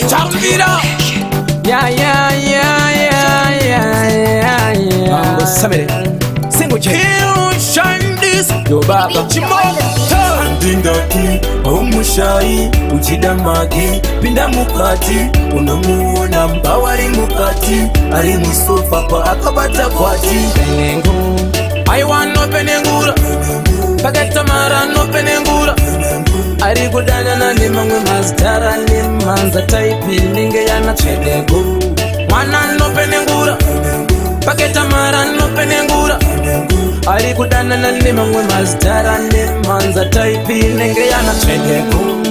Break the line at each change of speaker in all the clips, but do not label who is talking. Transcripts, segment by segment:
Chambira. Mambo Samere. Single J. Shine this. Yo baba.
Ndingati omushayi uchidamagi pinda mukati unomuona mbawari mukati ari musofa pa akabata kwati
Penengu I want no penengura Paketa mara no penengura Ari kudana na ni mangwe mazdara ni manza taipi ninge yana chedengu Wana no penengura Paketa mara no penengura Ari kudana na ni mangwe mazdara ni manza taipi ninge yana chedengu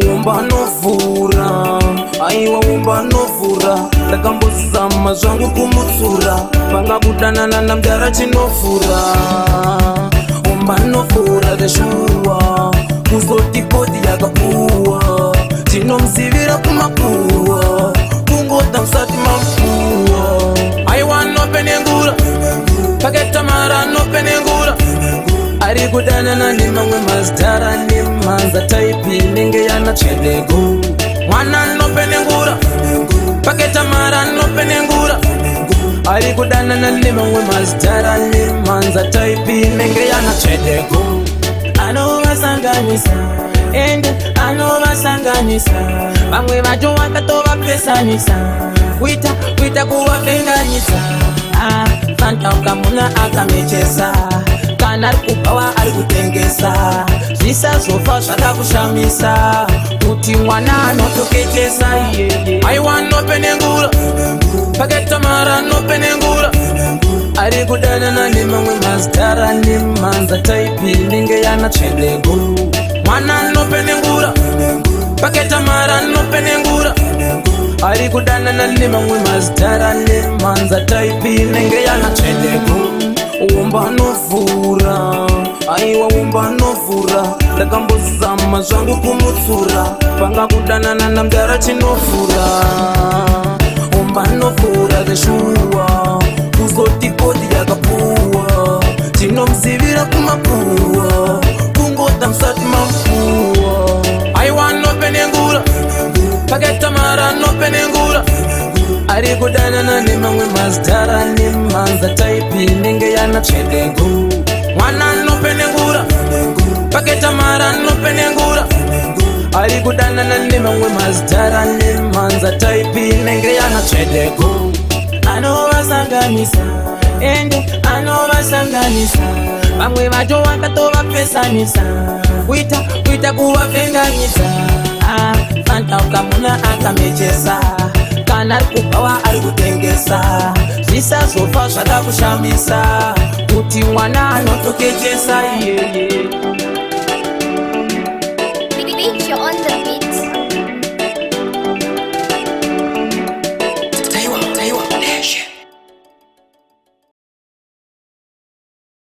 Uomba no fura Aiwa umba no fura Lakamboza mazwangu kumutsura Panga kudana na mdara chino fura Umba no fura deshua Kuzoti podi yaga uwa Chino msivira kumakuwa Kungota msati mafuwa Aiwa no penengura Paketa mara no penengura Ari kudana na ni mangwe mazdara ni manza taipi ninge yana chedegu Mwana no penengura Paketa mara no penengura Ari kudana na ni mangwe mazdara ni manza taipi ninge yana chedegu Ano wasanganisa Ende ano wasanganisa Bangwe majo wakatoba pesanisa Wita kuwapenganisa Fanta ukamuna akamechesa Kana kupawa alikutengesa Zisa sofa shaka kushamisa Uti mwana notokechesa I want no penengura Paketa mara no penengura Ari kudana na ni mangwe mazdara ni manza taipi ninge yana chendegu Mwana no penengura Paketa mara no penengura Ari kudana na ni mangwe mazdara ni manza taipi ninge yana chendegu Uomba no fura Aiwa umba no fura Lakamboza mazwangu kumutsura Panga kudana na mdara chino fura Umba no fura deshua Kuzoti podi yaga puwa Chino msivira kumakuwa Kungota msati mafuwa Aiwa no penengura Paketa mara no penengura Ari kudana na ni mangwe mazdara ni manza taipi ninge yana chedegu Mwana no penengura Paketa mara no penengura Ari kudana na ni mangwe mazdara ni manza taipi ninge yana chedegu Ano wasanganisa Ende ano wasanganisa Bangwe majo wakatoba pesanisa Wita kuwapenganisa Fanta ukamuna akamechesa Kana kupawa alikutengesa Zisa sofa shaka kushamisa Uti mwana notokechesa